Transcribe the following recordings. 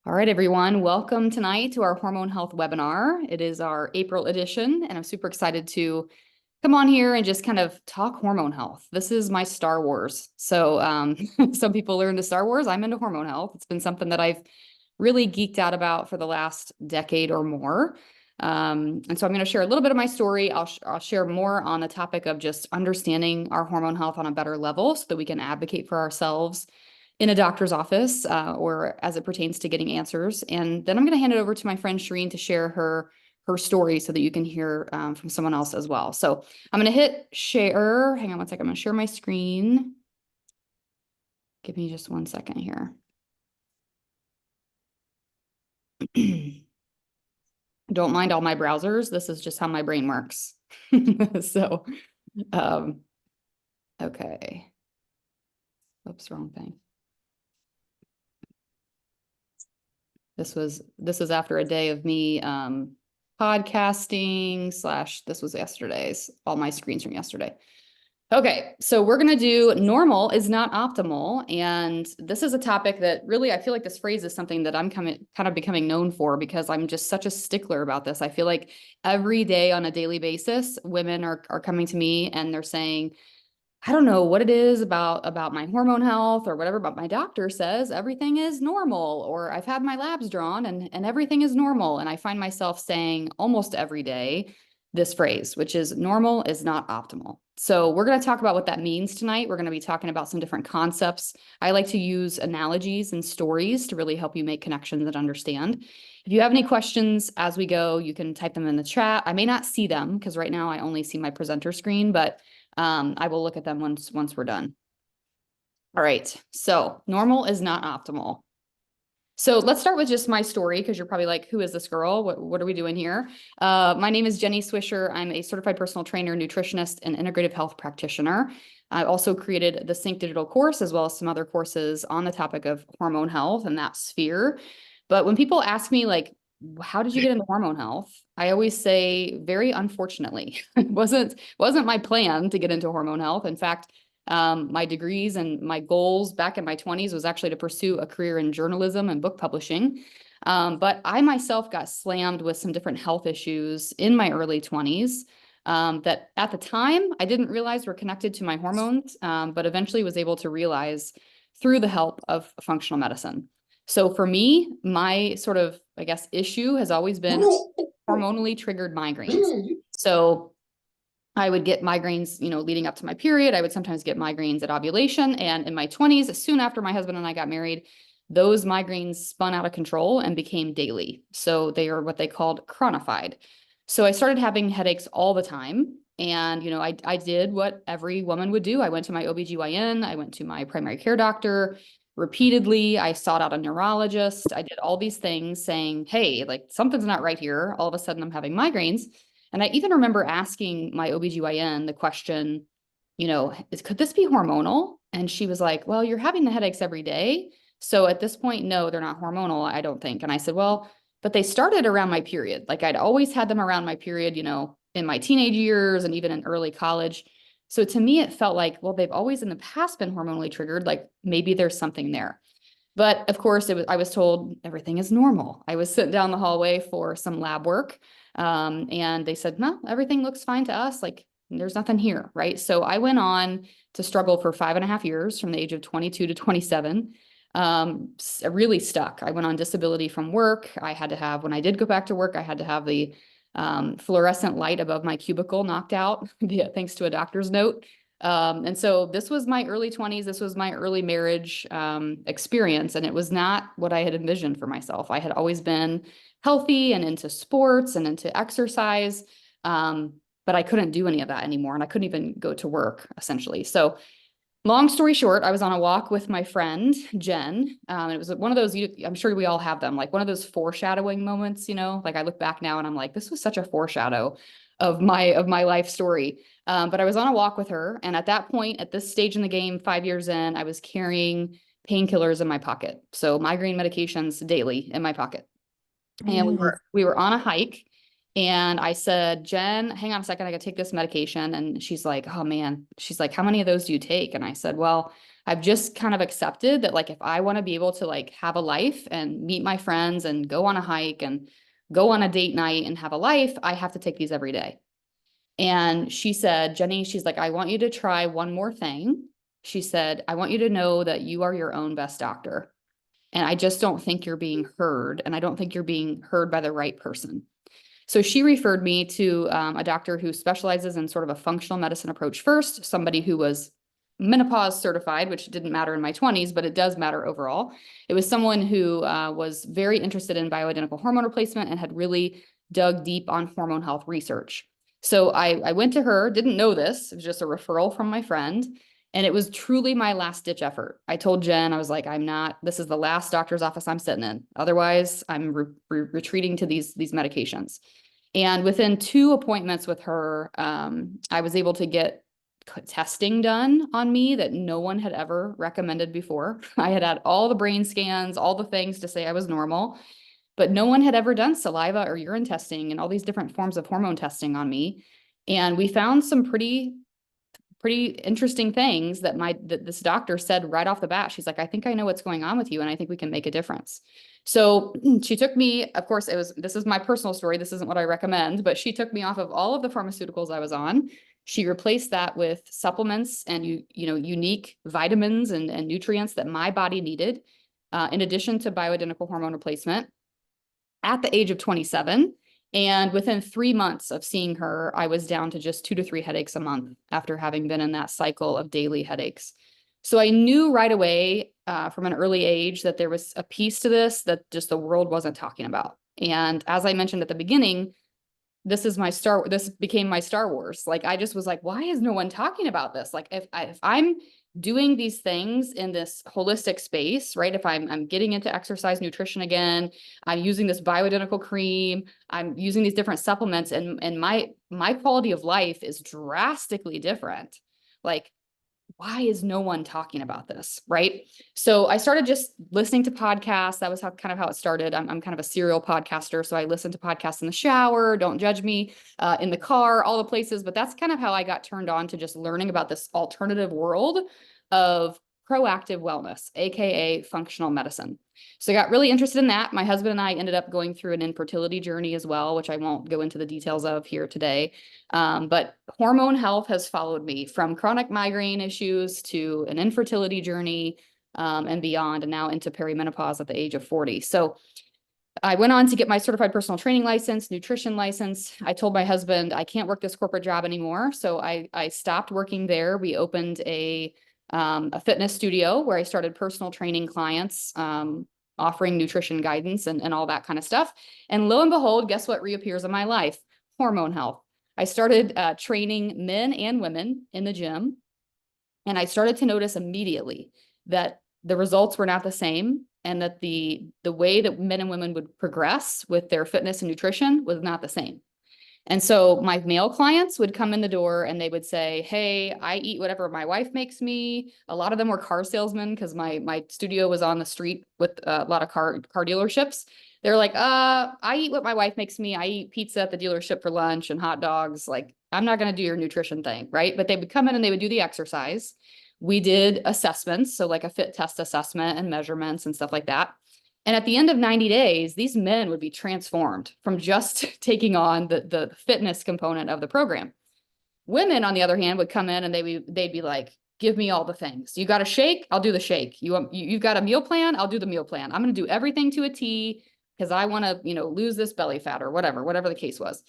All right, everyone, welcome tonight to our hormone health webinar. It is our April edition, and I'm super excited to come on here and just kind of talk hormone health. This is my Star Wars. So some people are into Star Wars. I'm into hormone health. It's been something that I've really geeked out about for the last decade or more. And so I'm going to share a little bit of my story. I'll share more on the topic of just understanding our hormone health on a better level so that we can advocate for ourselves in a doctor's office or as it pertains to getting answers. And then I'm going to hand it over to my friend Shireen to share her story so that you can hear from someone else as well. So I'm going to hit share. Hang on one second. I'm going to share my screen. Give me just 1 second here. Don't mind all my browsers. This is just how my brain works. So, okay. Oops, wrong thing. This was after a day of me podcasting / this was yesterday's, all my screens from yesterday. Okay, so we're going to do normal is not optimal. And this is a topic that really, I feel like this phrase is something that I'm kind of becoming known for because I'm just such a stickler about this. I feel like every day on a daily basis, women are coming to me and they're saying, I don't know what it is about my hormone health or whatever, but my doctor says everything is normal, or I've had my labs drawn and everything is normal. And I find myself saying almost every day this phrase, which is normal is not optimal. So we're going to talk about what that means tonight. We're going to be talking about some different concepts. I like to use analogies and stories to really help you make connections and understand. If you have any questions as we go, you can type them in the chat. I may not see them because right now I only see my presenter screen, but I will look at them once we're done. All right, so normal is not optimal. So let's start with just my story because you're probably like, who is this girl? What are we doing here? My name is Jenny Swisher. I'm a certified personal trainer, nutritionist, and integrative health practitioner. I also created the Sync Digital course as well as some other courses on the topic of hormone health and that sphere. But when people ask me like, how did you get into hormone health? I always say very unfortunately. It wasn't my plan to get into hormone health. In fact, my degrees and my goals back in my 20s was actually to pursue a career in journalism and book publishing. But I myself got slammed with some different health issues in my early 20s that at the time I didn't realize were connected to my hormones, but eventually was able to realize through the help of functional medicine. So for me, my sort of, I guess, issue has always been hormonally triggered migraines. So I would get migraines, leading up to my period. I would sometimes get migraines at ovulation. And in my 20s, soon after my husband and I got married, those migraines spun out of control and became daily. So they are what they called chronified. So I started having headaches all the time. And, I did what every woman would do. I went to my OBGYN. I went to my primary care doctor repeatedly. I sought out a neurologist. I did all these things saying, hey, like something's not right here. All of a sudden I'm having migraines. And I even remember asking my OBGYN the question, could this be hormonal? And she was like, well, you're having the headaches every day. So at this point, no, they're not hormonal, I don't think. And I said, well, but they started around my period. Like I'd always had them around my period, in my teenage years and even in early college. So to me, it felt like, well, they've always in the past been hormonally triggered. Like maybe there's something there. But of course, I was told everything is normal. I was sent down the hallway for some lab work. And they said, no, everything looks fine to us. Like there's nothing here, right? So I went on to struggle for 5.5 years from the age of 22 to 27. Really stuck. I went on disability from work. I had to have, when I did go back to work, I had to have the fluorescent light above my cubicle knocked out, thanks to a doctor's note. And so this was my early 20s. This was my early marriage experience. And it was not what I had envisioned for myself. I had always been healthy and into sports and into exercise. But I couldn't do any of that anymore. And I couldn't even go to work, essentially. So long story short, I was on a walk with my friend, Jen. It was one of those, I'm sure we all have them, like one of those foreshadowing moments, like I look back now and I'm like, this was such a foreshadow of my life story. But I was on a walk with her. And at that point, at this stage in the game, 5 years in, I was carrying painkillers in my pocket. So migraine medications daily in my pocket. And we were on a hike. And I said, Jen, hang on a second, I gotta take this medication. And she's like, oh man, she's like, how many of those do you take? And I said, well, I've just kind of accepted that like, if I want to be able to like have a life and meet my friends and go on a hike and go on a date night and have a life, I have to take these every day. And she said, Jenny, she's like, I want you to try one more thing. She said, I want you to know that you are your own best doctor. And I just don't think you're being heard. And I don't think you're being heard by the right person. So she referred me to a doctor who specializes in sort of a functional medicine approach first, somebody who was menopause certified, which didn't matter in my 20s, but it does matter overall. It was someone who was very interested in bioidentical hormone replacement and had really dug deep on hormone health research. So I went to her, didn't know this, it was just a referral from my friend. And it was truly my last ditch effort. I told Jen, I was like, this is the last doctor's office I'm sitting in. Otherwise, I'm retreating to these medications. And within 2 appointments with her, I was able to get testing done on me that no one had ever recommended before. I had had all the brain scans, all the things to say I was normal, but no one had ever done saliva or urine testing and all these different forms of hormone testing on me. And we found some pretty interesting things that this doctor said right off the bat. She's like, I think I know what's going on with you, and I think we can make a difference. So she took me, of course, this is my personal story. This isn't what I recommend, but she took me off of all of the pharmaceuticals I was on. She replaced that with supplements and unique vitamins and nutrients that my body needed, in addition to bioidentical hormone replacement at the age of 27. And within 3 months of seeing her, I was down to just 2 to 3 headaches a month after having been in that cycle of daily headaches. So I knew right away from an early age that there was a piece to this that just the world wasn't talking about. And as I mentioned at the beginning, this became my Star Wars. Like, I just was like, why is no one talking about this? Like, if I'm doing these things in this holistic space, right? If I'm getting into exercise nutrition again, I'm using this bioidentical cream, I'm using these different supplements, and my quality of life is drastically different. Like, why is no one talking about this, right? So I started just listening to podcasts. That was kind of how it started. I'm kind of a serial podcaster, so I listen to podcasts in the shower, don't judge me, in the car, all the places. But that's kind of how I got turned on to just learning about this alternative world of proactive wellness, AKA functional medicine. So I got really interested in that. My husband and I ended up going through an infertility journey as well, which I won't go into the details of here today. But hormone health has followed me from chronic migraine issues to an infertility journey, and beyond, and now into perimenopause at the age of 40. So I went on to get my certified personal training license, nutrition license. I told my husband, I can't work this corporate job anymore. So I stopped working there. We opened a fitness studio where I started personal training clients, offering nutrition guidance and all that kind of stuff. And lo and behold, guess what reappears in my life? Hormone health. I started training men and women in the gym. And I started to notice immediately that the results were not the same, and that the way that men and women would progress with their fitness and nutrition was not the same. And so my male clients would come in the door and they would say, hey, I eat whatever my wife makes me. A lot of them were car salesmen because my studio was on the street with a lot of car dealerships. They're like, I eat what my wife makes me. I eat pizza at the dealership for lunch and hot dogs. Like, I'm not going to do your nutrition thing, right? But they would come in and they would do the exercise. We did assessments, so like a fit test assessment and measurements and stuff like that. And at the end of 90 days, these men would be transformed from just taking on the fitness component of the program. Women, on the other hand, would come in and they'd be like, give me all the things. You got a shake? I'll do the shake. You've got a meal plan? I'll do the meal plan. I'm going to do everything to a T because I want to, lose this belly fat or whatever the case was.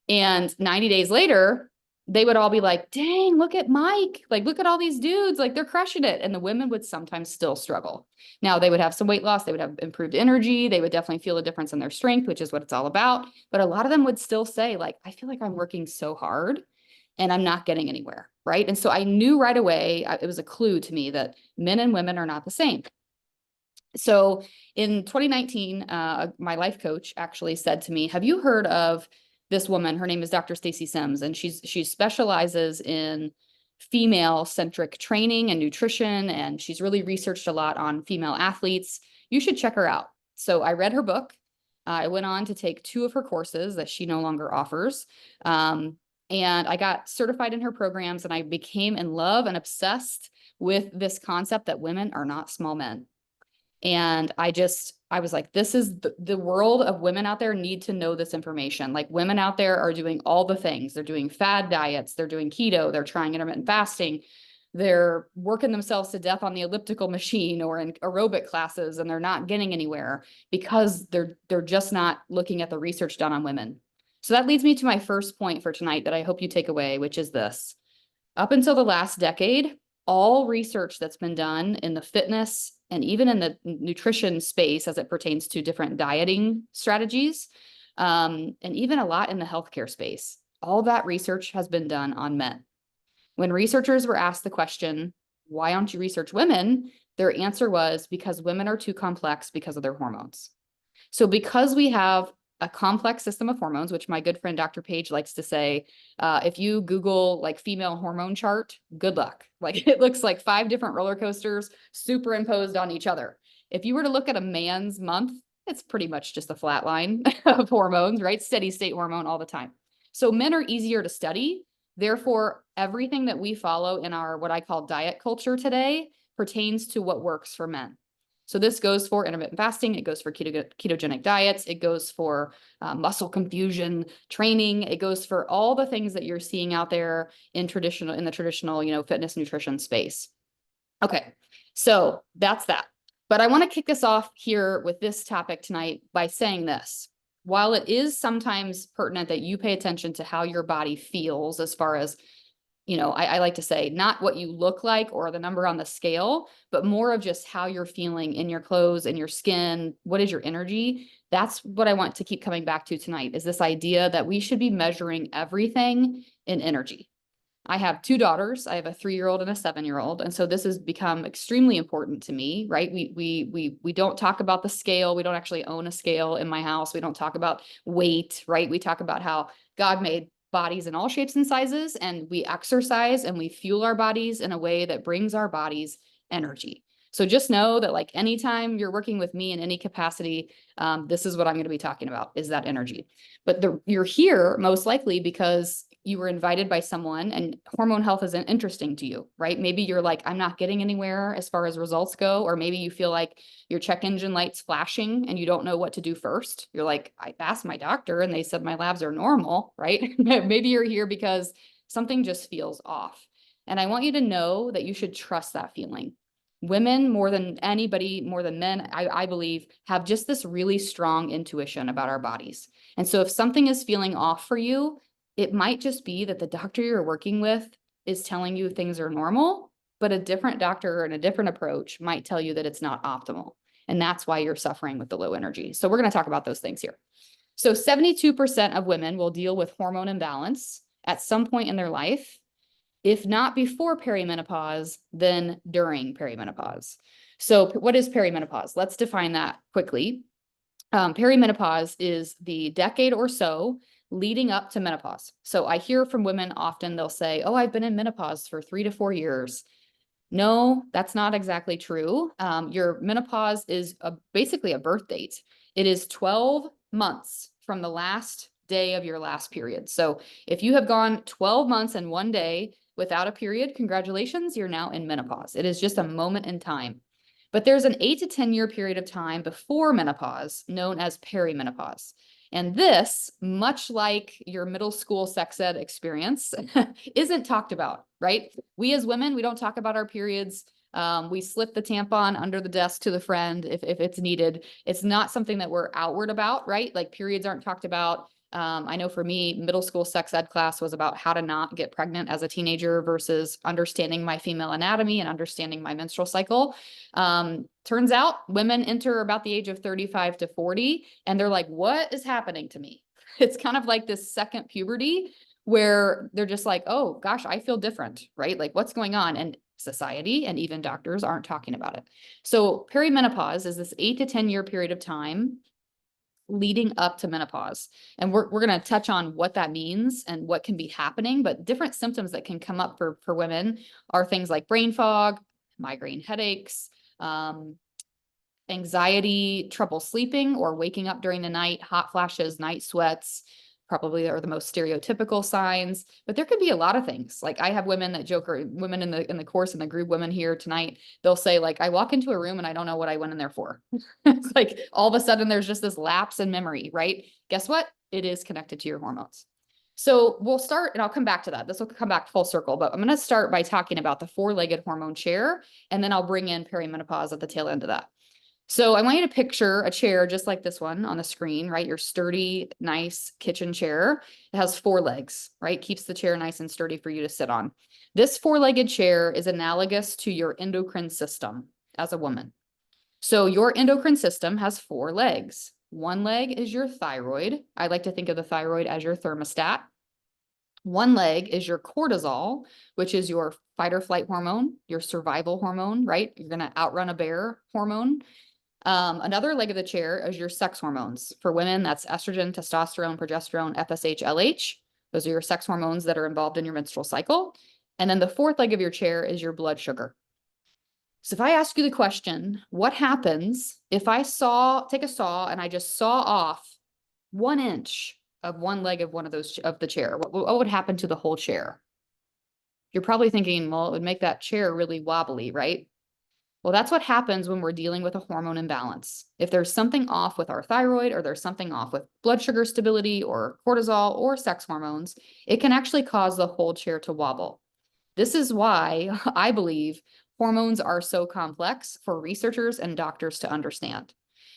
And 90 days later, they would all be like, dang, look at Mike. Like, look at all these dudes. Like, they're crushing it. And the women would sometimes still struggle. Now, they would have some weight loss. They would have improved energy. They would definitely feel a difference in their strength, which is what it's all about. But a lot of them would still say, like, I feel like I'm working so hard and I'm not getting anywhere, right? And so I knew right away, it was a clue to me that men and women are not the same. So in 2019, my life coach actually said to me, have you heard of this woman? Her name is Dr. Stacy Sims, and she specializes in female-centric training and nutrition, and she's really researched a lot on female athletes. You should check her out. So I read her book. I went on to take 2 of her courses that she no longer offers. And I got certified in her programs, and I became in love and obsessed with this concept that women are not small men. And I was like, this is the world of women out there need to know this information. Like women out there are doing all the things. They're doing fad diets. They're doing keto. They're trying intermittent fasting. They're working themselves to death on the elliptical machine or in aerobic classes, and they're not getting anywhere because they're just not looking at the research done on women. So that leads me to my first point for tonight that I hope you take away, which is this. Up until the last decade, all research that's been done in the fitness and even in the nutrition space as it pertains to different dieting strategies, and even a lot in the healthcare space, all that research has been done on men. When researchers were asked the question, why don't you research women? Their answer was because women are too complex because of their hormones. So because we have a complex system of hormones, which my good friend Dr. Page likes to say, if you Google like female hormone chart, good luck. Like it looks like 5 different roller coasters superimposed on each other. If you were to look at a man's month, it's pretty much just a flat line of hormones, right? Steady state hormone all the time. So men are easier to study. Therefore, everything that we follow in our what I call diet culture today pertains to what works for men. So this goes for intermittent fasting. It goes for ketogenic diets. It goes for muscle confusion training. It goes for all the things that you're seeing out there in the traditional, fitness nutrition space. Okay, so that's that. But I want to kick this off here with this topic tonight by saying this. While it is sometimes pertinent that you pay attention to how your body feels as far as I like to say not what you look like or the number on the scale, but more of just how you're feeling in your clothes, in your skin. What is your energy? That's what I want to keep coming back to tonight is this idea that we should be measuring everything in energy. I have 2 daughters. I have a 3-year-old and a 7-year-old. And so this has become extremely important to me, right? We don't talk about the scale. We don't actually own a scale in my house. We don't talk about weight, right? We talk about how God made bodies in all shapes and sizes, and we exercise and we fuel our bodies in a way that brings our bodies energy. So just know that like anytime you're working with me in any capacity, this is what I'm going to be talking about is that energy. But you're here most likely because you were invited by someone and hormone health isn't interesting to you, right? Maybe you're like, I'm not getting anywhere as far as results go. Or maybe you feel like your check engine light's flashing and you don't know what to do first. You're like, I asked my doctor and they said my labs are normal, right? Maybe you're here because something just feels off. And I want you to know that you should trust that feeling. Women, more than anybody, more than men, I believe, have just this really strong intuition about our bodies. And so if something is feeling off for you, it might just be that the doctor you're working with is telling you things are normal, but a different doctor and a different approach might tell you that it's not optimal. And that's why you're suffering with the low energy. So we're going to talk about those things here. So 72% of women will deal with hormone imbalance at some point in their life. If not before perimenopause, then during perimenopause. So what is perimenopause? Let's define that quickly. Perimenopause is the decade or so leading up to menopause. So I hear from women often, they'll say, oh, I've been in menopause for 3 to 4 years. No, that's not exactly true. Your menopause is basically a birth date. It is 12 months from the last day of your last period. So if you have gone 12 months and 1 day without a period, congratulations, you're now in menopause. It is just a moment in time. But there's an 8 to 10 year period of time before menopause known as perimenopause. And this, much like your middle school sex ed experience, isn't talked about, right? We as women, we don't talk about our periods. We slip the tampon under the desk to the friend if it's needed. It's not something that we're outward about, right? Like periods aren't talked about. I know for me, middle school sex ed class was about how to not get pregnant as a teenager versus understanding my female anatomy and understanding my menstrual cycle. Turns out women enter about the age of 35 to 40, and they're like, what is happening to me? It's kind of like this second puberty where they're just like, oh gosh, I feel different, right? Like what's going on? And society and even doctors aren't talking about it. So perimenopause is this 8 to 10 year period of time leading up to menopause. And we're going to touch on what that means and what can be happening, but different symptoms that can come up for women are things like brain fog, migraine headaches, anxiety, trouble sleeping or waking up during the night, hot flashes, night sweats, probably are the most stereotypical signs, but there could be a lot of things. Like I have women that joke, or women in the course, in the group, women here tonight, they'll say like, I walk into a room and I don't know what I went in there for. It's like all of a sudden there's just this lapse in memory, right? Guess what? It is connected to your hormones. So we'll start, and I'll come back to that. This will come back full circle, but I'm going to start by talking about the four-legged hormone chair, and then I'll bring in perimenopause at the tail end of that. So I want you to picture a chair just like this one on the screen, right? Your sturdy, nice kitchen chair. It has four legs, right? Keeps the chair nice and sturdy for you to sit on. This four-legged chair is analogous to your endocrine system as a woman. So your endocrine system has four legs. One leg is your thyroid. I like to think of the thyroid as your thermostat. One leg is your cortisol, which is your fight or flight hormone, your survival hormone, right? You're going to outrun a bear hormone. Another leg of the chair is your sex hormones. For women, that's estrogen, testosterone, progesterone, FSH, LH. Those are your sex hormones that are involved in your menstrual cycle. And then the fourth leg of your chair is your blood sugar. So if I ask you the question, what happens if I take a saw and I just saw off 1 inch of one leg of one of those of the chair? What would happen to the whole chair? You're probably thinking, well, it would make that chair really wobbly, right? Well, that's what happens when we're dealing with a hormone imbalance. If there's something off with our thyroid, or there's something off with blood sugar stability or cortisol or sex hormones, it can actually cause the whole chair to wobble. This is why I believe hormones are so complex for researchers and doctors to understand,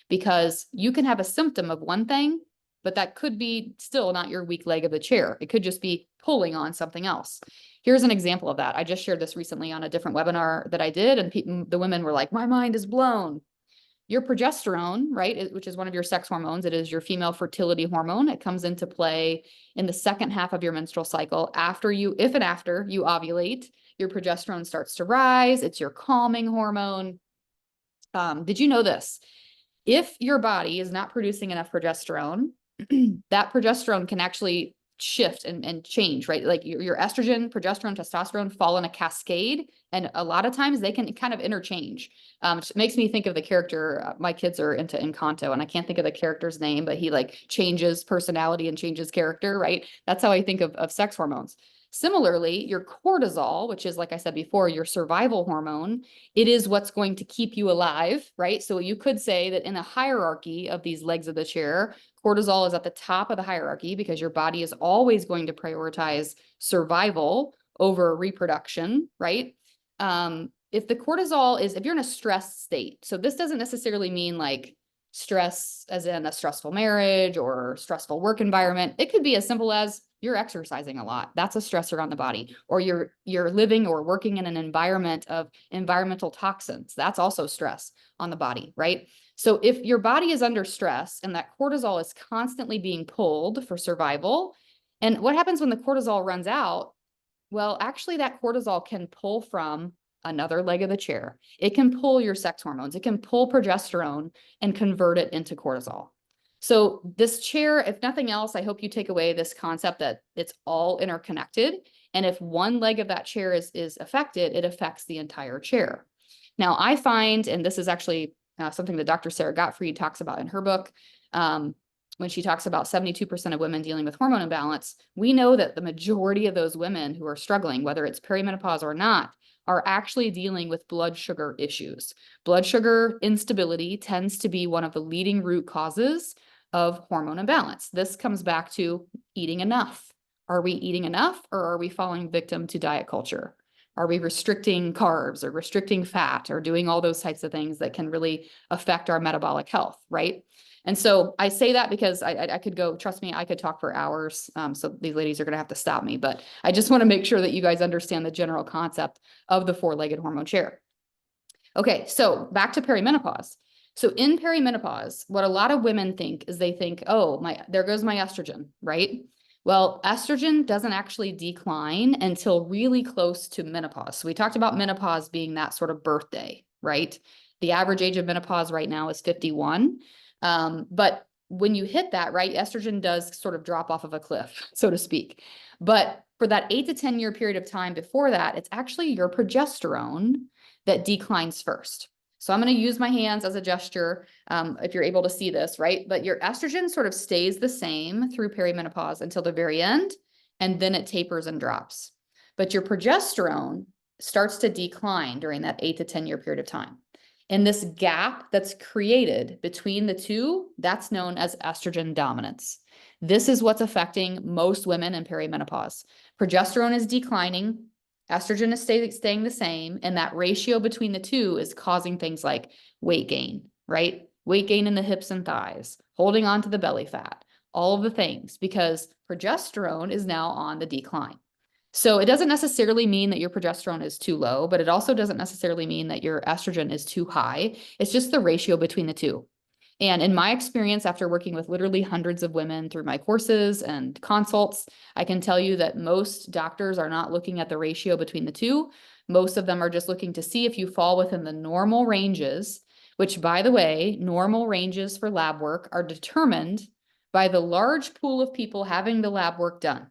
because you can have a symptom of one thing, but that could be still not your weak leg of the chair. It could just be pulling on something else. Here's an example of that. I just shared this recently on a different webinar that I did, and the women were like, my mind is blown. Your progesterone, right, which is one of your sex hormones, it is your female fertility hormone. It comes into play in the second half of your menstrual cycle. After you ovulate, your progesterone starts to rise. It's your calming hormone. Did you know this? If your body is not producing enough progesterone, that progesterone can actually shift and change, right? Like your estrogen, progesterone, testosterone fall in a cascade. And a lot of times they can kind of interchange. It makes me think of the character, my kids are into Encanto, and I can't think of the character's name, but he like changes personality and changes character, right? That's how I think of sex hormones. Similarly, your cortisol, which is, like I said before, your survival hormone, it is what's going to keep you alive, right? So you could say that in a hierarchy of these legs of the chair, cortisol is at the top of the hierarchy because your body is always going to prioritize survival over reproduction, right? If you're in a stress state, so this doesn't necessarily mean like stress as in a stressful marriage or stressful work environment. It could be as simple as you're exercising a lot. That's a stressor on the body. Or you're living or working in an environment of environmental toxins. That's also stress on the body, right? So if your body is under stress and that cortisol is constantly being pulled for survival, and what happens when the cortisol runs out? Well, actually that cortisol can pull from another leg of the chair. It can pull your sex hormones. It can pull progesterone and convert it into cortisol. So this chair, if nothing else, I hope you take away this concept that it's all interconnected. And if one leg of that chair is affected, it affects the entire chair. Now, I find, and this is actually something that Dr. Sarah Gottfried talks about in her book, when she talks about 72% of women dealing with hormone imbalance, we know that the majority of those women who are struggling, whether it's perimenopause or not, are actually dealing with blood sugar issues. Blood sugar instability tends to be one of the leading root causes of hormone imbalance. This comes back to eating enough. Are we eating enough, or are we falling victim to diet culture? Are we restricting carbs or restricting fat or doing all those types of things that can really affect our metabolic health, right? And so I say that because I could go, trust me, I could talk for hours. So these ladies are going to have to stop me, but I just want to make sure that you guys understand the general concept of the four-legged hormone chair. Okay, so back to perimenopause. So in perimenopause, what a lot of women think is they think, oh, there goes my estrogen, right? Well, estrogen doesn't actually decline until really close to menopause. So we talked about menopause being that sort of birthday, right? The average age of menopause right now is 51. But when you hit that, right, estrogen does sort of drop off of a cliff, so to speak. But for that 8 to 10 year period of time before that, it's actually your progesterone that declines first. So I'm going to use my hands as a gesture, if you're able to see this, right? But your estrogen sort of stays the same through perimenopause until the very end, and then it tapers and drops. But your progesterone starts to decline during that 8 to 10 year period of time. And this gap that's created between the two, that's known as estrogen dominance. This is what's affecting most women in perimenopause. Progesterone is declining, estrogen is staying the same, and that ratio between the two is causing things like weight gain, right? Weight gain in the hips and thighs, holding on to the belly fat, all of the things, because progesterone is now on the decline. So it doesn't necessarily mean that your progesterone is too low, but it also doesn't necessarily mean that your estrogen is too high. It's just the ratio between the two. And in my experience, after working with literally hundreds of women through my courses and consults, I can tell you that most doctors are not looking at the ratio between the two. Most of them are just looking to see if you fall within the normal ranges, which, by the way, normal ranges for lab work are determined by the large pool of people having the lab work done.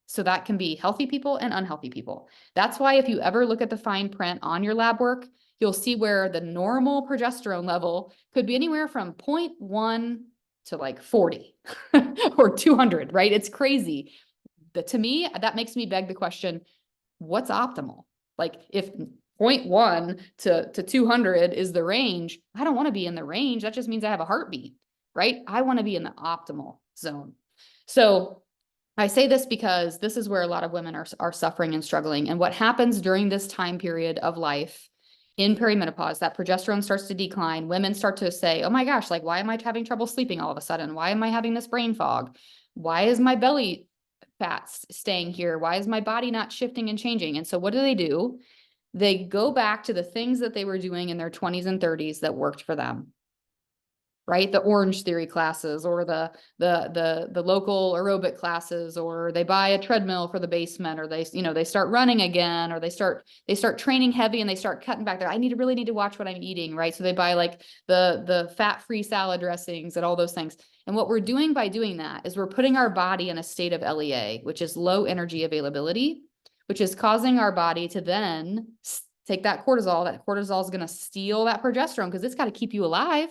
So that can be healthy people and unhealthy people. That's why if you ever look at the fine print on your lab work, you'll see where the normal progesterone level could be anywhere from 0.1 to like 40 or 200, right? It's crazy. To me, that makes me beg the question, what's optimal? Like if 0.1 to 200 is the range, I don't want to be in the range. That just means I have a heartbeat, right? I want to be in the optimal zone. So I say this because this is where a lot of women are suffering and struggling. And what happens during this time period of life in perimenopause, that progesterone starts to decline. Women start to say, oh my gosh, like, why am I having trouble sleeping all of a sudden? Why am I having this brain fog? Why is my belly fat staying here? Why is my body not shifting and changing? And so what do? They go back to the things that they were doing in their 20s and 30s that worked for them. Right? The Orange Theory classes, or the local aerobic classes, or they buy a treadmill for the basement, or they start running again, or they start training heavy and they start cutting back there. I really need to watch what I'm eating, right? So they buy like the fat-free salad dressings and all those things. And what we're doing by doing that is we're putting our body in a state of LEA, which is low energy availability, which is causing our body to then take that cortisol. That cortisol is going to steal that progesterone because it's got to keep you alive.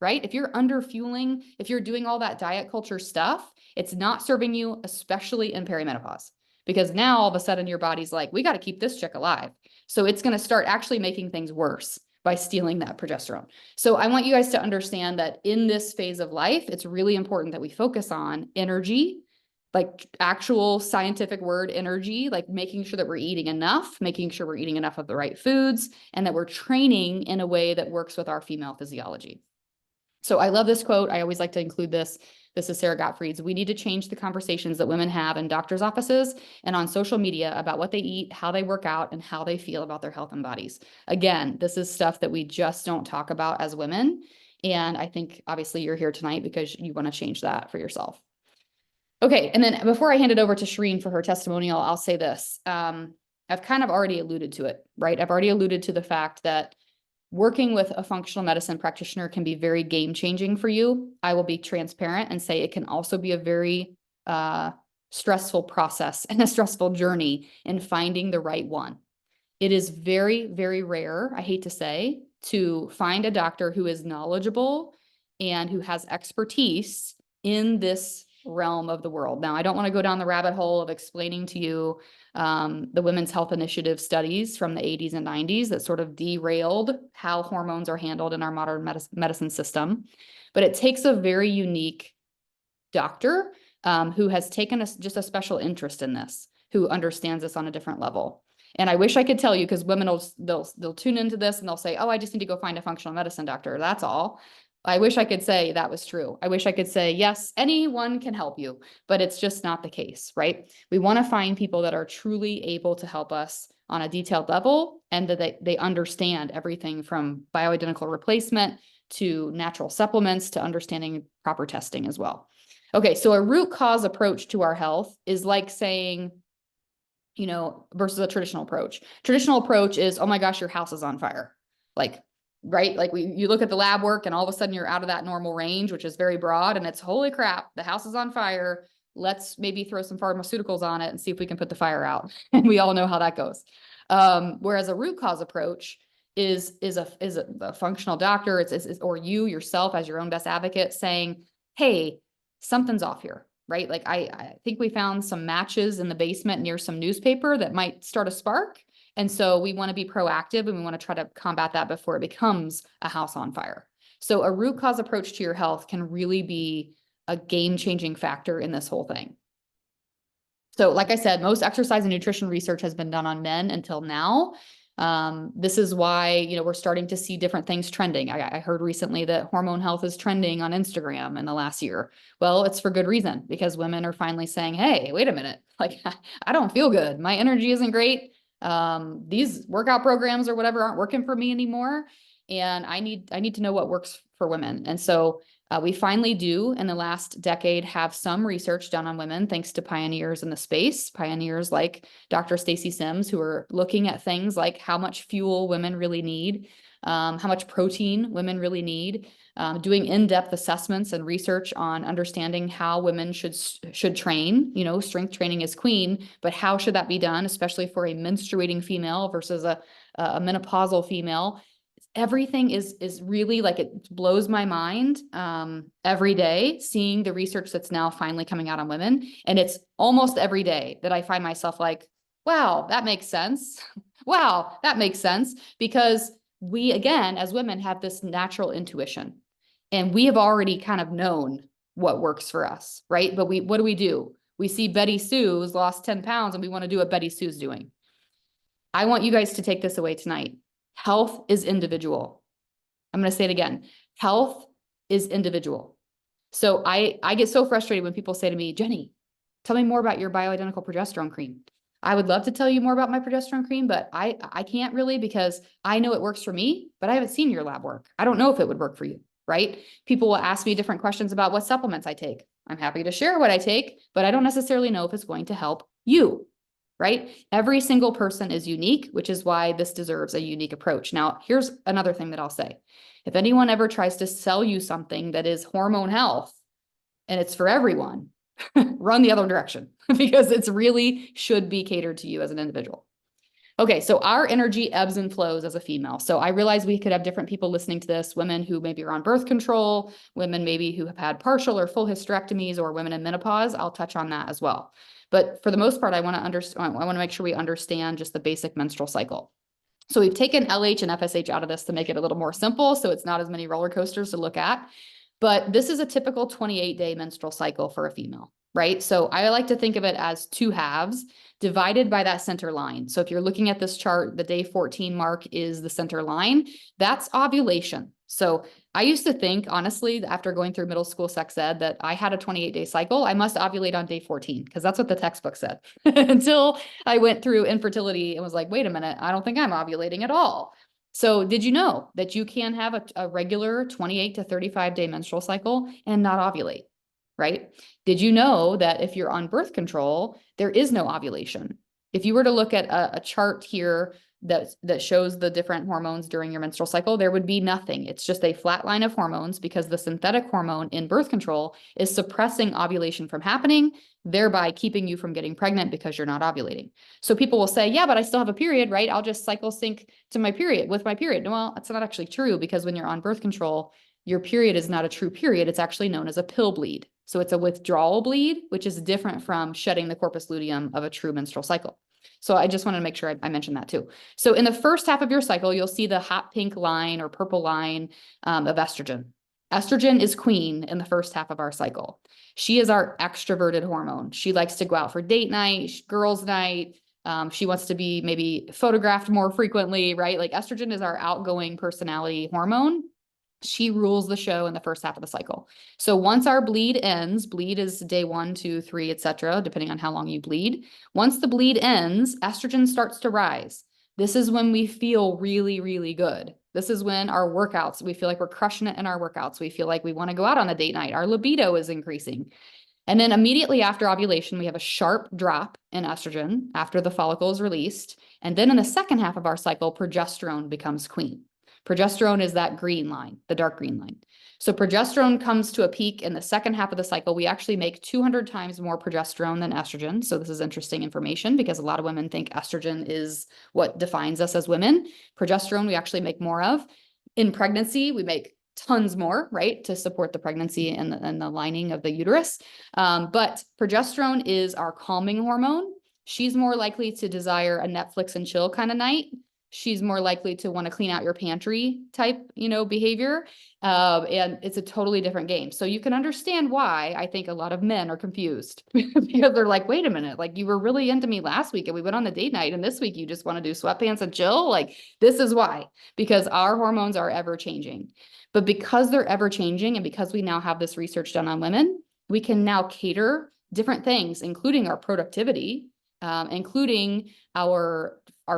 Right? If you're under fueling, if you're doing all that diet culture stuff, it's not serving you, especially in perimenopause, because now all of a sudden your body's like, we got to keep this chick alive. So it's going to start actually making things worse by stealing that progesterone. So I want you guys to understand that in this phase of life, it's really important that we focus on energy, like actual scientific word energy, like making sure that we're eating enough, making sure we're eating enough of the right foods, and that we're training in a way that works with our female physiology. So I love this quote. I always like to include this. This is Sarah Gottfried's. We need to change the conversations that women have in doctors' offices and on social media about what they eat, how they work out, and how they feel about their health and bodies. Again, this is stuff that we just don't talk about as women. And I think obviously you're here tonight because you want to change that for yourself. Okay. And then before I hand it over to Shireen for her testimonial, I'll say this. I've kind of already alluded to it, right? I've already alluded to the fact that working with a functional medicine practitioner can be very game-changing for you. I will be transparent and say it can also be a very stressful process and a stressful journey in finding the right one. It is very, very rare, I hate to say, to find a doctor who is knowledgeable and who has expertise in this realm of the world. Now, I don't want to go down the rabbit hole of explaining to you the Women's Health Initiative studies from the 80s and 90s that sort of derailed how hormones are handled in our modern medicine system. But it takes a very unique doctor who has taken just a special interest in this, who understands this on a different level. And I wish I could tell you, because women they'll tune into this and they'll say, oh, I just need to go find a functional medicine doctor. That's all. I wish I could say that was true. I wish I could say, yes, anyone can help you, but it's just not the case, right? We want to find people that are truly able to help us on a detailed level, and that they understand everything from bioidentical replacement to natural supplements to understanding proper testing as well. Okay, so a root cause approach to our health is like saying, versus a traditional approach. Traditional approach is, oh my gosh, your house is on fire. Like, right? Like you look at the lab work and all of a sudden you're out of that normal range, which is very broad, and it's holy crap, the house is on fire. Let's maybe throw some pharmaceuticals on it and see if we can put the fire out. And we all know how that goes. Whereas a root cause approach is a functional doctor, or you yourself as your own best advocate saying, hey, something's off here, right? Like I think we found some matches in the basement near some newspaper that might start a spark. And so we want to be proactive and we want to try to combat that before it becomes a house on fire. So a root cause approach to your health can really be a game-changing factor in this whole thing. So like I said, most exercise and nutrition research has been done on men until now. This is why, we're starting to see different things trending. I heard recently that hormone health is trending on Instagram in the last year. Well, it's for good reason, because women are finally saying, hey, wait a minute, like I don't feel good. My energy isn't great. These workout programs or whatever aren't working for me anymore. And I need to know what works for women. And so we finally do, in the last decade, have some research done on women, thanks to pioneers in the space, pioneers like Dr. Stacy Sims, who are looking at things like how much fuel women really need, how much protein women really need, doing in-depth assessments and research on understanding how women should train. Strength training is queen, but how should that be done, especially for a menstruating female versus a menopausal female? Everything is really, like, it blows my mind every day seeing the research that's now finally coming out on women. And it's almost every day that I find myself like, wow, that makes sense. Wow, that makes sense. Because we, again, as women, have this natural intuition and we have already kind of known what works for us, right? But what do? We see Betty Sue's lost 10 pounds and we want to do what Betty Sue's doing. I want you guys to take this away tonight. Health is individual. I'm going to say it again. Health is individual. So I get so frustrated when people say to me, Jenny, tell me more about your bioidentical progesterone cream. I would love to tell you more about my progesterone cream, but I can't really, because I know it works for me, but I haven't seen your lab work. I don't know if it would work for you, right? People will ask me different questions about what supplements I take. I'm happy to share what I take, but I don't necessarily know if it's going to help you. Right? Every single person is unique, which is why this deserves a unique approach. Now, here's another thing that I'll say. If anyone ever tries to sell you something that is hormone health and it's for everyone, run the other direction, because it's really should be catered to you as an individual. Okay, so our energy ebbs and flows as a female. So I realize we could have different people listening to this, women who maybe are on birth control, women maybe who have had partial or full hysterectomies, or women in menopause. I'll touch on that as well. But for the most part, I want to make sure we understand just the basic menstrual cycle. So we've taken LH and FSH out of this to make it a little more simple, so it's not as many roller coasters to look at. But this is a typical 28-day menstrual cycle for a female, right? So I like to think of it as two halves divided by that center line. So if you're looking at this chart, the day 14 mark is the center line. That's ovulation. So I used to think, honestly, after going through middle school sex ed, that I had a 28-day cycle. I must ovulate on day 14, because that's what the textbook said. Until I went through infertility and was like, wait a minute, I don't think I'm ovulating at all. So did you know that you can have a regular 28 to 35-day menstrual cycle and not ovulate, right? Did you know that if you're on birth control, there is no ovulation? If you were to look at a chart here that shows the different hormones during your menstrual cycle, there would be nothing. It's just a flat line of hormones, because the synthetic hormone in birth control is suppressing ovulation from happening, thereby keeping you from getting pregnant because you're not ovulating. So people will say, yeah, but I still have a period, right? I'll just cycle sync to my period with my period. Well, that's not actually true, because when you're on birth control, your period is not a true period. It's actually known as a pill bleed. So it's a withdrawal bleed, which is different from shedding the corpus luteum of a true menstrual cycle. So I just wanted to make sure I mentioned that too. So in the first half of your cycle, you'll see the hot pink line or purple line of estrogen. Estrogen is queen in the first half of our cycle. She is our extroverted hormone. She likes to go out for date night, girls' night. She wants to be maybe photographed more frequently, right? Like estrogen is our outgoing personality hormone. She rules the show in the first half of the cycle. So once our bleed ends, bleed is day 1, 2, 3, etc., depending on how long you bleed. Once the bleed ends, estrogen starts to rise. This is when we feel really, really good. This is when our workouts, we feel like we're crushing it in our workouts. We feel like we want to go out on a date night. Our libido is increasing. And then immediately after ovulation, we have a sharp drop in estrogen after the follicle is released. And then in the second half of our cycle, progesterone becomes queen. Progesterone is that green line, the dark green line. So progesterone comes to a peak in the second half of the cycle. We actually make 200 times more progesterone than estrogen. So this is interesting information because a lot of women think estrogen is what defines us as women. Progesterone, we actually make more of. In pregnancy, we make tons more, right, to support the pregnancy and the lining of the uterus. But progesterone is our calming hormone. She's more likely to desire a Netflix and chill kind of night. She's more likely to want to clean out your pantry type, behavior. And it's a totally different game. So you can understand why I think a lot of men are confused because they're like, wait a minute, like you were really into me last week and we went on a date night and this week you just want to do sweatpants and chill. Like this is why, because our hormones are ever changing. But because they're ever changing and because we now have this research done on women, we can now cater different things, including our productivity, including our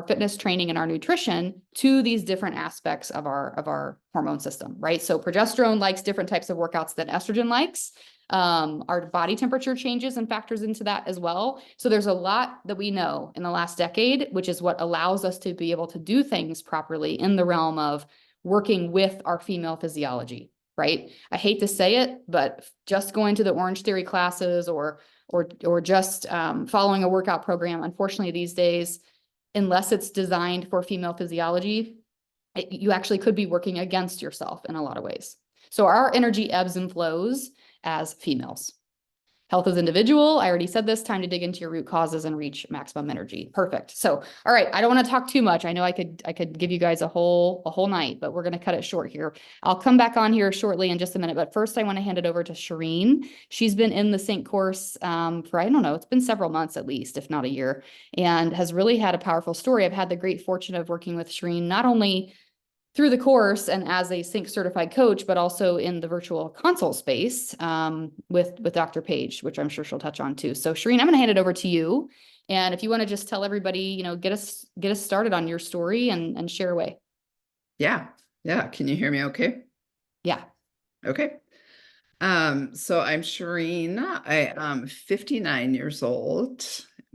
fitness training and our nutrition to these different aspects of our hormone system, right? So progesterone likes different types of workouts than estrogen likes. Our body temperature changes and factors into that as well. So there's a lot that we know in the last decade, which is what allows us to be able to do things properly in the realm of working with our female physiology, right? I hate to say it, but just going to the Orange Theory classes or just following a workout program, unfortunately these days, unless it's designed for female physiology, you actually could be working against yourself in a lot of ways. So our energy ebbs and flows as females. Health as individual, I already said this, time to dig into your root causes and reach maximum energy. Perfect. So, all right, I don't want to talk too much. I know I could give you guys a whole night, but we're going to cut it short here. I'll come back on here shortly in just a minute, but first I want to hand it over to Shireen. She's been in the Sync course for, I don't know, it's been several months at least, if not a year, and has really had a powerful story. I've had the great fortune of working with Shireen, not only through the course and as a Sync certified coach, but also in the virtual consult space with Dr. Page, which I'm sure she'll touch on too. So Shireen, I'm going to hand it over to you. And if you want to just tell everybody, get us started on your story and share away. Yeah. Yeah. Can you hear me okay? Yeah. Okay. So I'm Shireen. I am 59 years old,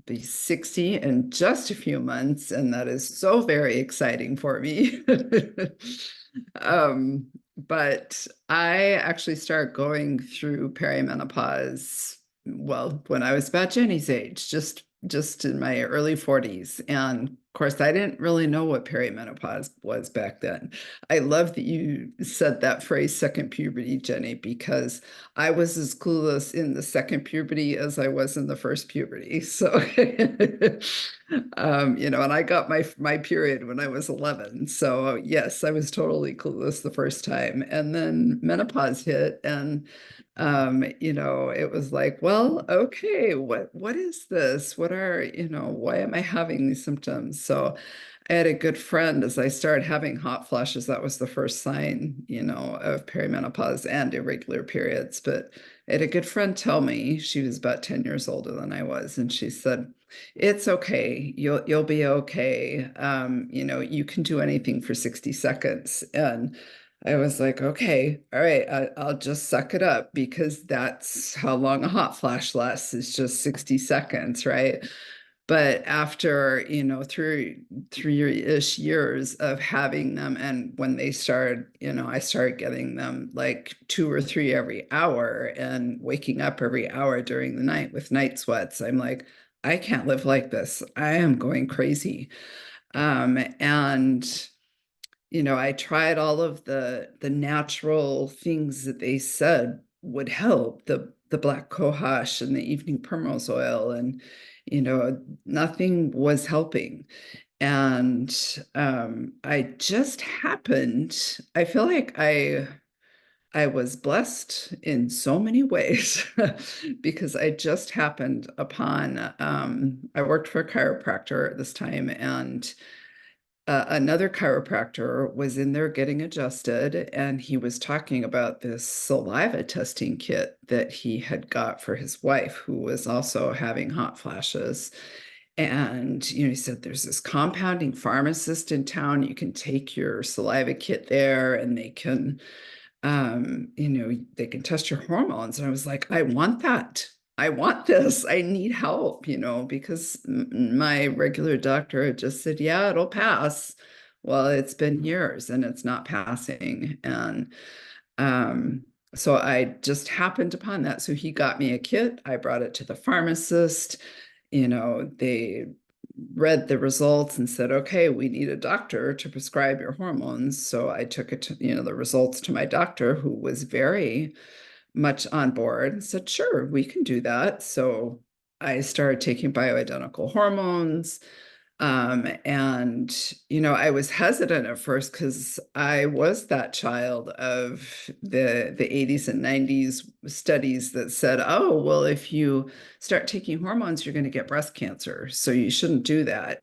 be 60 in just a few months, and that is so very exciting for me. But I actually started going through perimenopause, well, when I was about Jenny's age, just in my early 40s. And of course, I didn't really know what perimenopause was back then. I love that you said that phrase, second puberty, Jenny, because I was as clueless in the second puberty as I was in the first puberty. So, and I got my period when I was 11. So yes, I was totally clueless the first time. And then menopause hit and it was like, well, okay, what is this? Why am I having these symptoms? So I had a good friend as I started having hot flashes. That was the first sign, of perimenopause and irregular periods. But I had a good friend tell me, she was about 10 years older than I was, and she said, it's okay. You'll be okay. You can do anything for 60 seconds. And I was like, okay, all right, I'll just suck it up because that's how long a hot flash lasts, is just 60 seconds, right? But after, 3-ish years of having them, and when they started, I started getting them like 2 or 3 every hour and waking up every hour during the night with night sweats. I'm like, I can't live like this. I am going crazy. And I tried all of the natural things that they said would help, the black cohosh and the evening primrose oil, and nothing was helping. And I feel like I was blessed in so many ways because I just happened upon, I worked for a chiropractor at this time, and another chiropractor was in there getting adjusted, and he was talking about this saliva testing kit that he had got for his wife, who was also having hot flashes. And, he said, there's this compounding pharmacist in town. You can take your saliva kit there and they can test your hormones. And I was like, I want that. I want this. I need help, because my regular doctor had just said, yeah, it'll pass. well, it's been years and it's not passing. And um, so I just happened upon that. So he got me a kit. I brought it to the pharmacist. They read the results and said, okay, we need a doctor to prescribe your hormones. So I took it to, the results to my doctor, who was very much on board and said, sure, we can do that. So I started taking bioidentical hormones. And I was hesitant at first because I was that child of the 80s and 90s studies that said, oh, well, if you start taking hormones, you're going to get breast cancer. So you shouldn't do that.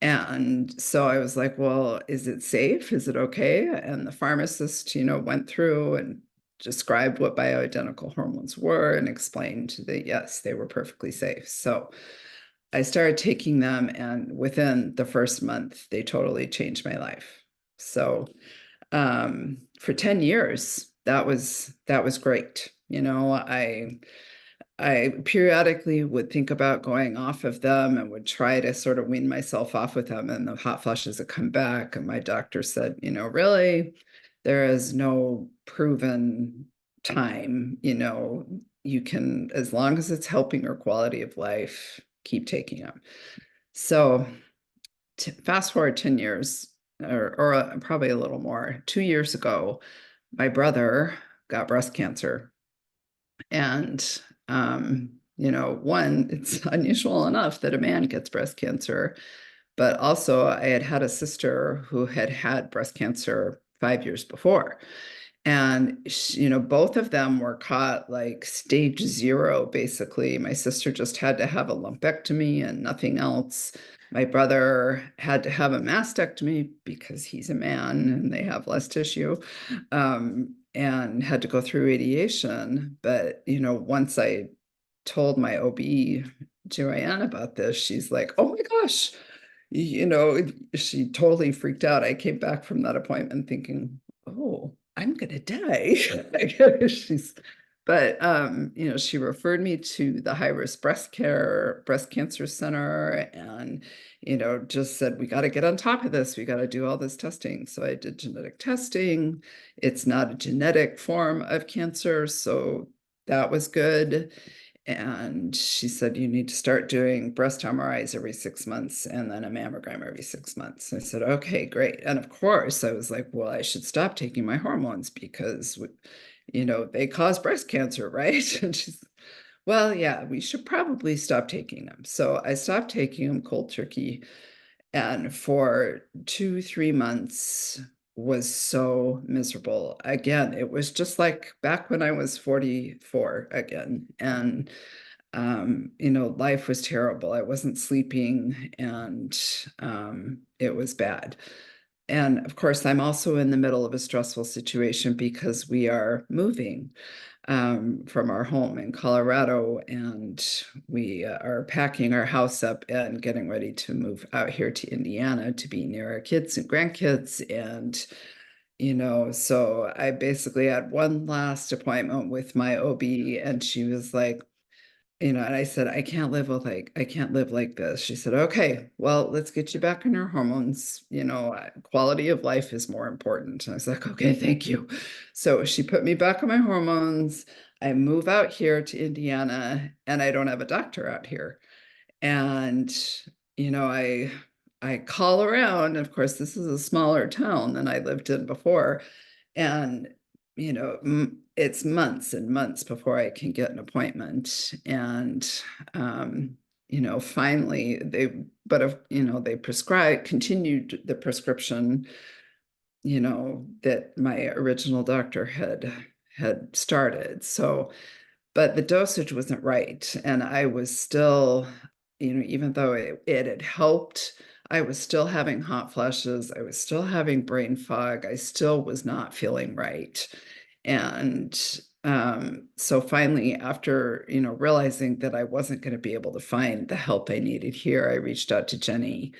And so I was like, well, is it safe? Is it okay? And the pharmacist, went through and described what bioidentical hormones were and explained that, yes, they were perfectly safe. So I started taking them, and within the first month, they totally changed my life. So for 10 years, that was great. I periodically would think about going off of them and would try to sort of wean myself off with them, and the hot flushes would come back. And my doctor said, really, there is no proven time, you can, as long as it's helping your quality of life, keep taking them. So fast forward 10 years, or probably a little more, 2 years ago, my brother got breast cancer. And, one, it's unusual enough that a man gets breast cancer, but also I had had a sister who had had breast cancer 5 years before. And, both of them were caught like stage 0, basically. My sister just had to have a lumpectomy and nothing else. My brother had to have a mastectomy because he's a man and they have less tissue, and had to go through radiation. But, once I told my OB, Joanne, about this, she's like, oh my gosh, she totally freaked out. I came back from that appointment thinking, oh, I'm gonna die. She's, but she referred me to the high risk breast cancer center, and just said, we got to get on top of this. We got to do all this testing. So I did genetic testing. It's not a genetic form of cancer, so that was good. And she said, you need to start doing breast MRIs every 6 months and then a mammogram every 6 months. I said, okay, great. And of course, I was like, well, I should stop taking my hormones because, they cause breast cancer, right? And she's, well, yeah, we should probably stop taking them. So I stopped taking them cold turkey. And for 2, 3 months was so miserable. Again, it was just like back when I was 44 again. And life was terrible. I wasn't sleeping, and it was bad. And of course, I'm also in the middle of a stressful situation because we are moving from our home in Colorado, and we are packing our house up and getting ready to move out here to Indiana to be near our kids and grandkids. And so I basically had one last appointment with my OB, and she was like, and I said, I can't live like this. She said, okay, well, let's get you back on your hormones. Quality of life is more important. And I was like, okay, thank you. So she put me back on my hormones. I move out here to Indiana, and I don't have a doctor out here. And, I call around. Of course, this is a smaller town than I lived in before. And, it's months and months before I can get an appointment. And, finally they continued the prescription, that my original doctor had started. So, but the dosage wasn't right. And I was still, even though it had helped, I was still having hot flashes. I was still having brain fog. I still was not feeling right. And so finally, after, realizing that I wasn't going to be able to find the help I needed here, I reached out to Jenny.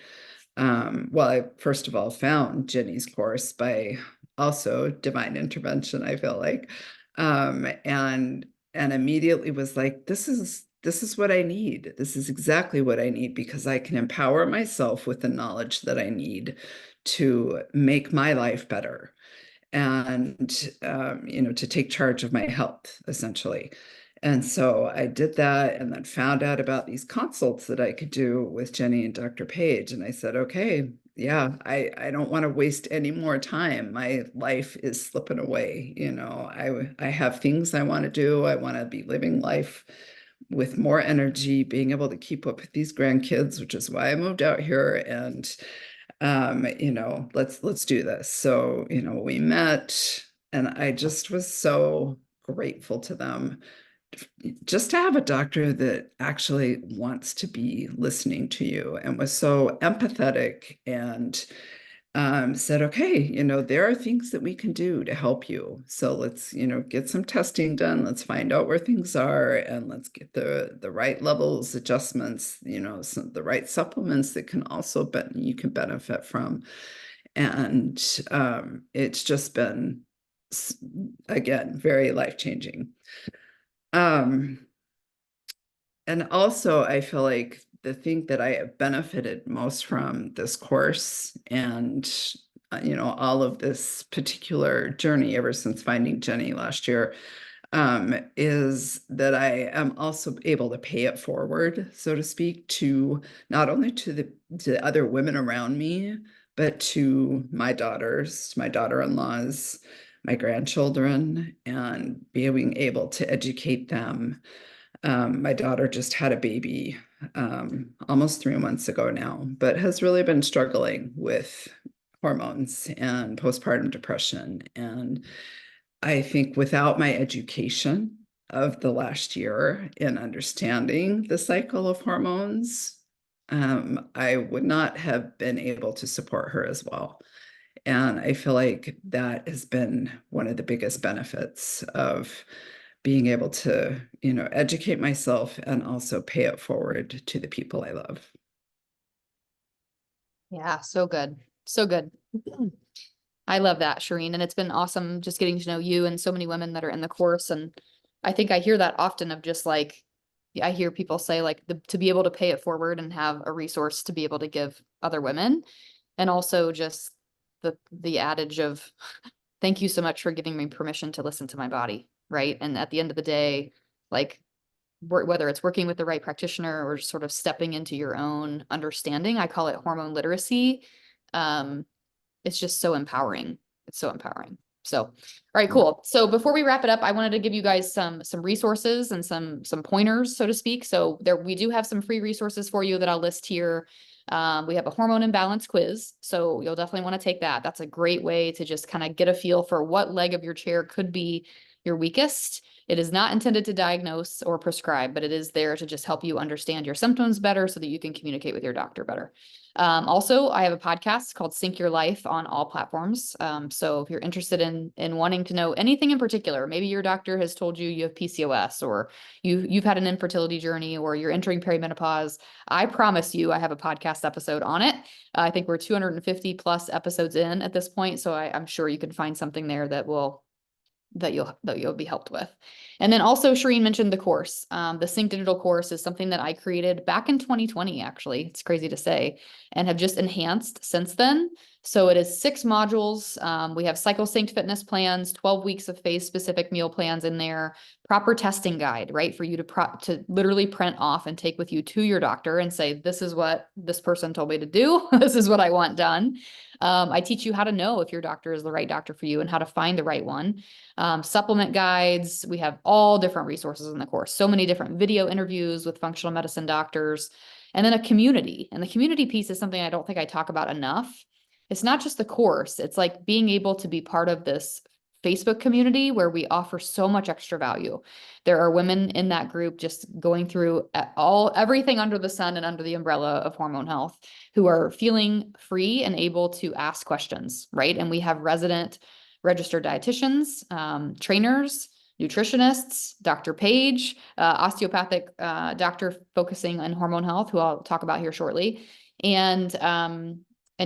Well, I first of all found Jenny's course by also divine intervention, I feel like. And immediately was like, this is what I need. This is exactly what I need, because I can empower myself with the knowledge that I need to make my life better and, to take charge of my health, essentially. And so I did that and then found out about these consults that I could do with Jenny and Dr. Page. And I said, okay, yeah, I don't want to waste any more time. My life is slipping away. I have things I want to do. I want to be living life with more energy, being able to keep up with these grandkids, which is why I moved out here. And let's do this. So, we met and I just was so grateful to them just to have a doctor that actually wants to be listening to you and was so empathetic and said, okay, there are things that we can do to help you. So let's, get some testing done. Let's find out where things are and let's get the right levels, adjustments, the right supplements that can also you can benefit from. And it's just been, again, very life-changing. And also, I feel like the thing that I have benefited most from this course and, all of this particular journey ever since finding Jenny last year, is that I am also able to pay it forward, so to speak, to not only to the other women around me, but to my daughters, my daughter-in-laws, my grandchildren, and being able to educate them. My daughter just had a baby almost 3 months ago now, but has really been struggling with hormones and postpartum depression. And I think without my education of the last year in understanding the cycle of hormones, I would not have been able to support her as well. And I feel like that has been one of the biggest benefits of being able to, educate myself and also pay it forward to the people I love. Yeah, so good. So good. I love that, Shireen. And it's been awesome just getting to know you and so many women that are in the course. And I think I hear that often of just like, I hear people say like to be able to pay it forward and have a resource to be able to give other women. And also just the adage of thank you so much for giving me permission to listen to my body. Right. And at the end of the day, like whether it's working with the right practitioner or sort of stepping into your own understanding, I call it hormone literacy. It's just so empowering. It's so empowering. So, all right, cool. So before we wrap it up, I wanted to give you guys some resources and some pointers, so to speak. So we do have some free resources for you that I'll list here. We have a hormone imbalance quiz, so you'll definitely want to take that. That's a great way to just kind of get a feel for what leg of your chair could be your weakest. It is not intended to diagnose or prescribe, but it is there to just help you understand your symptoms better so that you can communicate with your doctor better. Also, I have a podcast called Sync Your Life on all platforms. So if you're interested in wanting to know anything in particular, maybe your doctor has told you you have PCOS or you've had an infertility journey or you're entering perimenopause, I promise you I have a podcast episode on it. I think we're 250 plus episodes in at this point. So I'm sure you can find something there that you'll be helped with. And then also Shireen mentioned the course. The Sync Digital course is something that I created back in 2020, actually. It's crazy to say, and have just enhanced since then. So it is 6 modules. We have cycle synced fitness plans, 12 weeks of phase specific meal plans in there, proper testing guide, right? For you to literally print off and take with you to your doctor and say, this is what this person told me to do. This is what I want done. I teach you how to know if your doctor is the right doctor for you and how to find the right one. Supplement guides. We have all different resources in the course. So many different video interviews with functional medicine doctors, and then a community. And the community piece is something I don't think I talk about enough. It's not just the course. It's like being able to be part of this Facebook community where we offer so much extra value. There are women in that group just going through everything under the sun and under the umbrella of hormone health who are feeling free and able to ask questions, right? And we have registered dietitians, trainers, nutritionists, Dr. Page, osteopathic doctor focusing on hormone health, who I'll talk about here shortly. And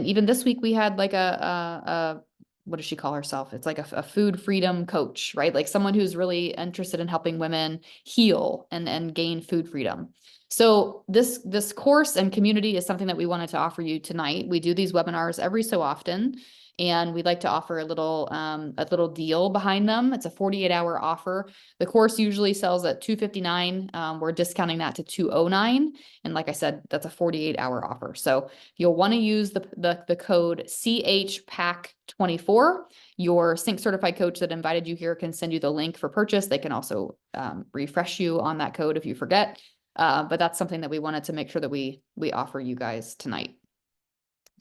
even this week we had like a what does she call herself? It's like a food freedom coach, right? Like someone who's really interested in helping women heal and gain food freedom. So this course and community is something that we wanted to offer you tonight. We do these webinars every so often, and we'd like to offer a little deal behind them. It's a 48-hour offer. The course usually sells at $259. We're discounting that to $209. And like I said, that's a 48-hour offer. So you'll want to use the code CHPAC24. Your Sync certified coach that invited you here can send you the link for purchase. They can also refresh you on that code if you forget. But that's something that we wanted to make sure that we offer you guys tonight.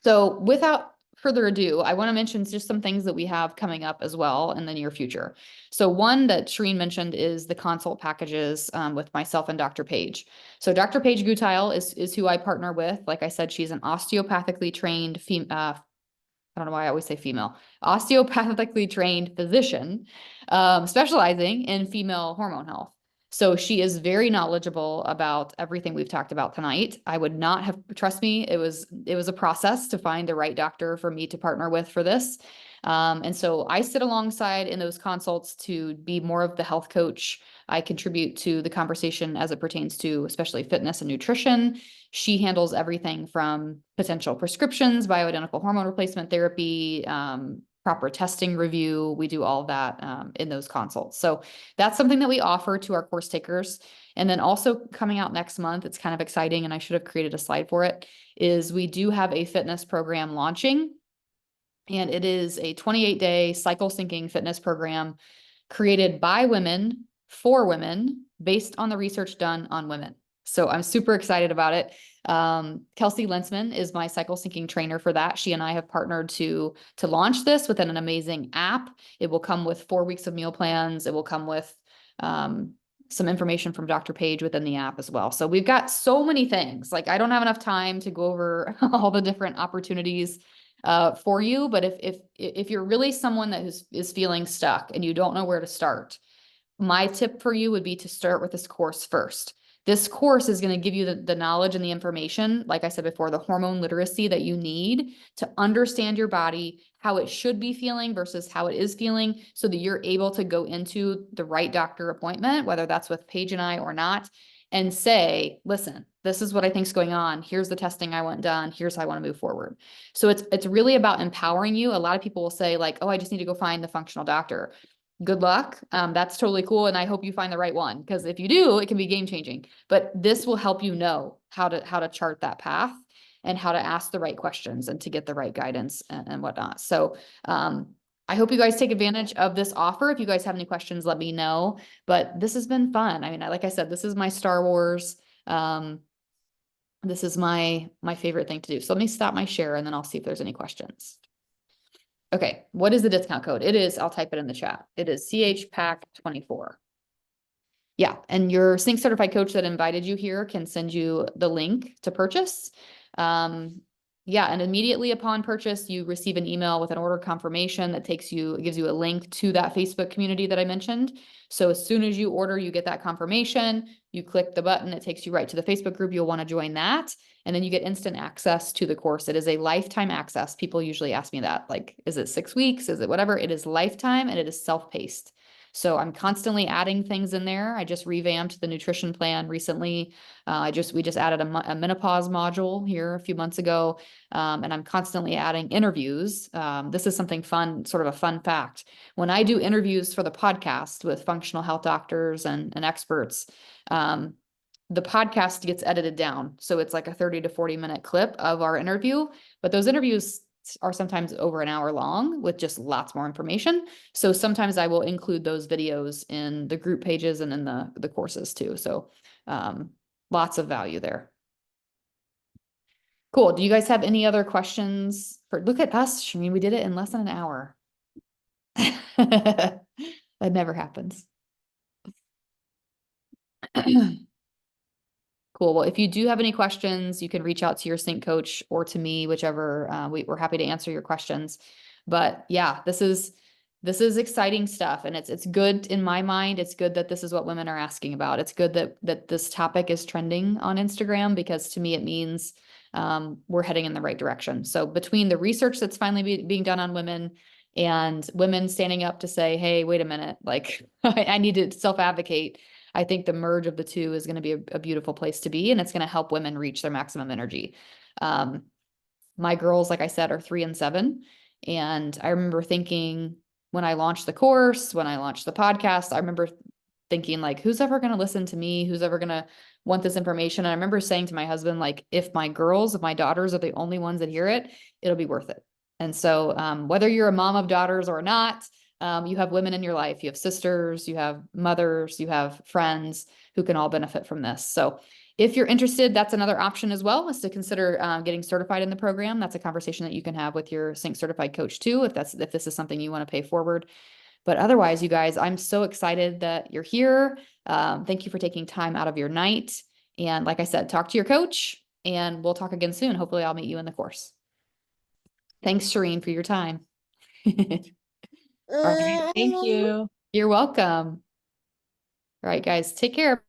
So without further ado, I want to mention just some things that we have coming up as well in the near future. So one that Shireen mentioned is the consult packages with myself and Dr. Page. So Dr. Page Gutile is who I partner with. Like I said, she's an osteopathically trained I don't know why I always say female, osteopathically trained physician, specializing in female hormone health. So she is very knowledgeable about everything we've talked about tonight. I would not have, trust me, it was a process to find the right doctor for me to partner with for this. And so I sit alongside in those consults to be more of the health coach. I contribute to the conversation as it pertains to especially fitness and nutrition. She handles everything from potential prescriptions, bioidentical hormone replacement therapy, proper testing review. We do all of that in those consults. So that's something that we offer to our course takers. And then also coming out next month, it's kind of exciting, and I should have created a slide for it, is we do have a fitness program launching. And it is a 28-day cycle syncing fitness program created by women for women based on the research done on women. So I'm super excited about it. Kelsey Lensman is my cycle syncing trainer for that. She and I have partnered to launch this within an amazing app. It will come with 4 weeks of meal plans. It will come with some information from Dr. Page within the app as well. So we've got so many things. Like, I don't have enough time to go over all the different opportunities for you. But if you're really someone that is feeling stuck and you don't know where to start, my tip for you would be to start with this course first. This course is going to give you the knowledge and the information, like I said before, the hormone literacy that you need to understand your body, how it should be feeling versus how it is feeling, so that you're able to go into the right doctor appointment, whether that's with Paige and I or not, and say, listen, this is what I think is going on. Here's the testing I want done. Here's how I want to move forward. So it's really about empowering you. A lot of people will say like, oh, I just need to go find the functional doctor. Good luck. That's totally cool. And I hope you find the right one, because if you do, it can be game changing. But this will help you know how to chart that path and how to ask the right questions and to get the right guidance and whatnot. So I hope you guys take advantage of this offer. If you guys have any questions, let me know. But this has been fun. I mean, like I said, this is my Star Wars. This is my favorite thing to do. So let me stop my share and then I'll see if there's any questions. Okay, what is the discount code? It is, I'll type it in the chat. It is CHPAC24. Yeah, and your Sync certified coach that invited you here can send you the link to purchase. Yeah, and immediately upon purchase, you receive an email with an order confirmation that gives you a link to that Facebook community that I mentioned. So as soon as you order, you get that confirmation, you click the button, it takes you right to the Facebook group. You'll want to join that. And then you get instant access to the course. It is a lifetime access. People usually ask me that, like, is it 6 weeks? Is it whatever? It is lifetime and it is self-paced. So I'm constantly adding things in there. I just revamped the nutrition plan recently. We just added a menopause module here a few months ago. And I'm constantly adding interviews. This is something fun, sort of a fun fact. When I do interviews for the podcast with functional health doctors and experts, the podcast gets edited down. So it's like a 30 to 40-minute clip of our interview, but those interviews are sometimes over an hour long with just lots more information. So sometimes I will include those videos in the group pages and in the courses too. So lots of value there. Cool. Do you guys have any other questions? Look at us. I mean, we did it in less than an hour. That never happens. Cool. Well, if you do have any questions, you can reach out to your Sync coach or to me, whichever. We're happy to answer your questions. But yeah, this is exciting stuff, and it's good in my mind. It's good that this is what women are asking about. It's good that this topic is trending on Instagram, because to me it means we're heading in the right direction. So between the research that's finally being done on women and women standing up to say, hey, wait a minute, like I need to self-advocate. I think the merge of the two is going to be a beautiful place to be, and it's going to help women reach their maximum energy. My girls, like I said, are 3 and 7. And I remember thinking when I launched the course, when I launched the podcast, I remember thinking like, who's ever going to listen to me? Who's ever going to want this information? And I remember saying to my husband, like, if my daughters are the only ones that hear it, it'll be worth it. And so whether you're a mom of daughters or not, you have women in your life, you have sisters, you have mothers, you have friends who can all benefit from this. So if you're interested, that's another option as well, is to consider getting certified in the program. That's a conversation that you can have with your Sync certified coach too, if this is something you want to pay forward. But otherwise, you guys, I'm so excited that you're here. Thank you for taking time out of your night. And like I said, talk to your coach, and we'll talk again soon. Hopefully I'll meet you in the course. Thanks, Shireen, for your time. All right. Thank you. You're welcome. All right, guys, take care.